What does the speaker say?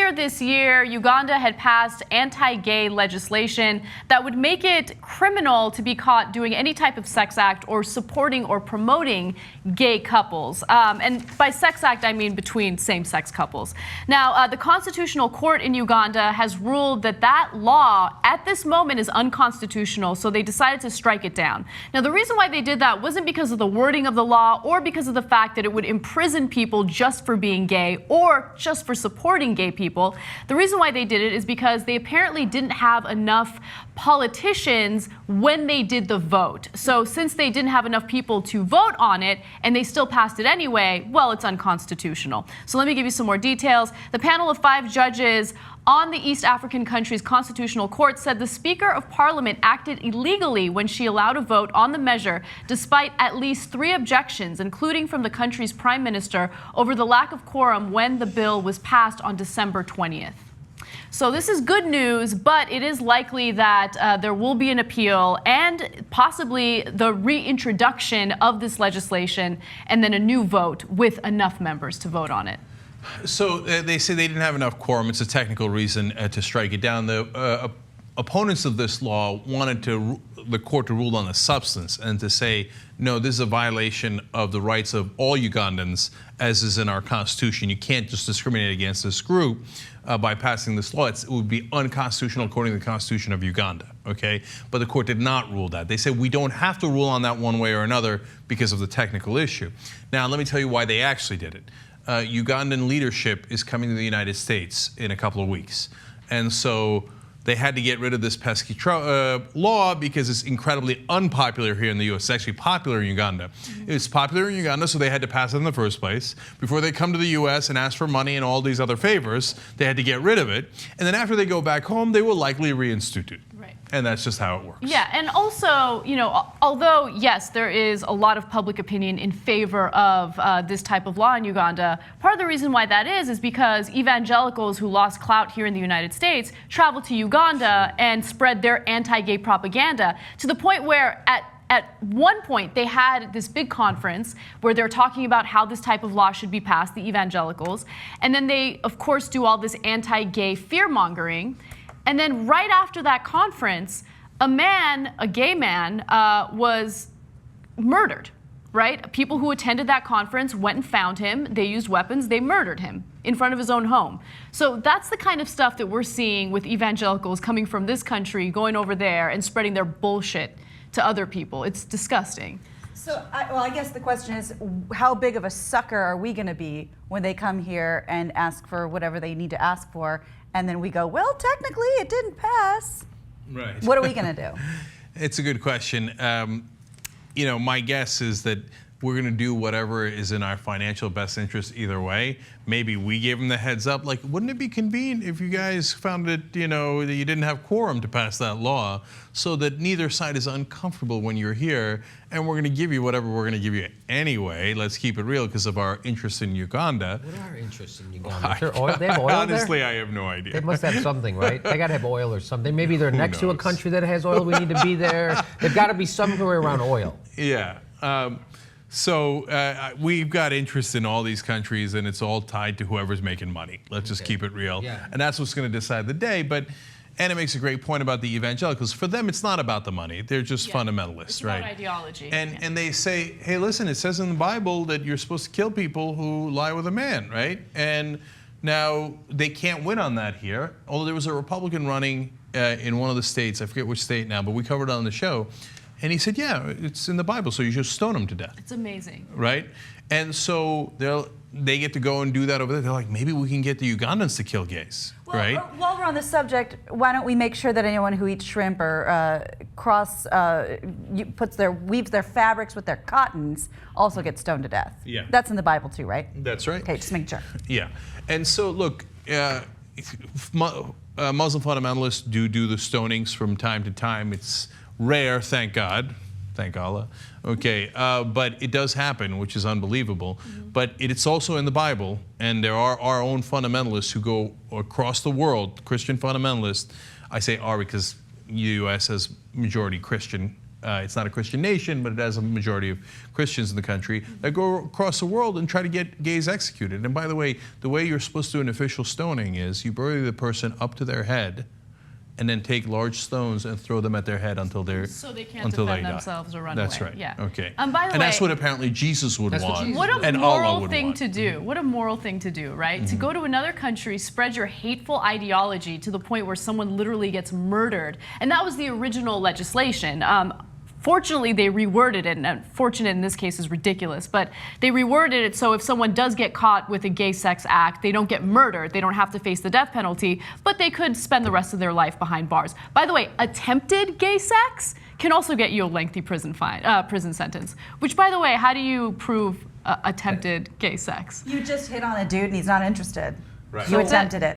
earlier this year, Uganda had passed anti-gay legislation that would make it criminal to be caught doing any type of sex act or supporting or promoting gay couples. And by sex act, I mean between same-sex couples. Now, the Constitutional Court in Uganda has ruled that that law at this moment is unconstitutional, so they decided to strike it down. Now, the reason why they did that wasn't because of the wording of the law or because of the fact that it would imprison people just for being gay or just for supporting gay people. The reason why they did it is because they apparently didn't have enough politicians when they did the vote. So since they didn't have enough people to vote on it and they still passed it anyway, well, it's unconstitutional. So let me give you some more details. The panel of 5 judges on the East African country's Constitutional Court said the Speaker of Parliament acted illegally when she allowed a vote on the measure, despite at least 3 objections, including from the country's Prime Minister, over the lack of quorum when the bill was passed on December 20th. So this is good news, but it is likely that there will be an appeal and possibly the reintroduction of this legislation and then a new vote with enough members to vote on it. So they say they didn't have enough quorum. It's a technical reason to strike it down. The opponents of this law wanted the court to rule on the substance and to say, no, this is a violation of the rights of all Ugandans, as is in our Constitution. You can't just discriminate against this group by passing this law. It would be unconstitutional according to the Constitution of Uganda, okay? But the court did not rule that. They said we don't have to rule on that one way or another because of the technical issue. Now, let me tell you why they actually did it. Ugandan leadership is coming to the United States in a couple of weeks. And so they had to get rid of this pesky law because it's incredibly unpopular here in the U.S. It's actually popular in Uganda. It's popular in Uganda, so they had to pass it in the first place. Before they come to the U.S. and ask for money and all these other favors, they had to get rid of it. And then after they go back home, they will likely reinstitute it. Right. And that's just how it works. Yeah, and also, you know, although, yes, there is a lot of public opinion in favor of this type of law in Uganda, part of the reason why that is because evangelicals who lost clout here in the United States traveled to Uganda and spread their anti-gay propaganda to the point where at one point, they had this big conference where they're talking about how this type of law should be passed, the evangelicals, and then they, of course, do all this anti-gay fear-mongering. And then right after that conference, a gay man, was murdered, right? People who attended that conference went and found him. They used weapons. They murdered him in front of his own home. So that's the kind of stuff that we're seeing with evangelicals coming from this country, going over there and spreading their bullshit to other people. It's disgusting. So, I guess the question is, how big of a sucker are we going to be when they come here and ask for whatever they need to ask for? And then we go, well, technically it didn't pass. Right. What are we going to do? It's a good question. You know, my guess is that we're going to do whatever is in our financial best interest either way. Maybe we gave them the heads up. Like, wouldn't it be convenient if you guys found it, you know, that you didn't have quorum to pass that law so that neither side is uncomfortable when you're here, and we're going to give you whatever we're going to give you anyway. Let's keep it real because of our interest in Uganda. What are our interests in Uganda? Is there oil? They have oil Honestly, there? I have no idea. They must have something, right? They got to have oil or something. Maybe they're next to a country that has oil. We need to be there. They've got to be somewhere around oil. Yeah. So we've got interest in all these countries, and it's all tied to whoever's making money. Let's just keep it real. Yeah. And that's what's going to decide the day. And it makes a great point about the evangelicals. For them, it's not about the money. They're just fundamentalists, it's right? about ideology. And they say, hey, listen, it says in the Bible that you're supposed to kill people who lie with a man, right? And now they can't win on that here. Although there was a Republican running in one of the states, I forget which state now, but we covered it on the show. And he said, yeah, it's in the Bible, so you should stone them to death. It's amazing. Right? And so they get to go and do that over there. They're like, maybe we can get the Ugandans to kill gays, right? While we're on this subject, why don't we make sure that anyone who eats shrimp or weaves their fabrics with their cottons also gets stoned to death? Yeah. That's in the Bible too, right? That's right. Okay, just making sure. Yeah. And so, look, Muslim fundamentalists do the stonings from time to time. It's rare, thank God. Thank Allah. Okay, but it does happen, which is unbelievable. But it's also in the Bible, and there are our own fundamentalists who go across the world, Christian fundamentalists. I say "are" because the U.S. has majority Christian it's not a Christian nation, but it has a majority of Christians in the country that go across the world and try to get gays executed. And by the way you're supposed to do an official stoning is you bury the person up to their head and then take large stones and throw them at their head until they're So they can't until defend they die. themselves or run That's away. right. Yeah. Okay. By the and way, that's what apparently Jesus would That's what want. Jesus what a and Allah moral would thing want. to do. What a moral thing to do, right? To go to another country, spread your hateful ideology to the point where someone literally gets murdered. And that was the original legislation. Fortunately, they reworded it, and unfortunate in this case is ridiculous, but they reworded it so if someone does get caught with a gay sex act, they don't get murdered, they don't have to face the death penalty, but they could spend the rest of their life behind bars. By the way, attempted gay sex can also get you a lengthy prison sentence, which, by the way, how do you prove attempted gay sex? You just hit on a dude and he's not interested. Right. You attempted it.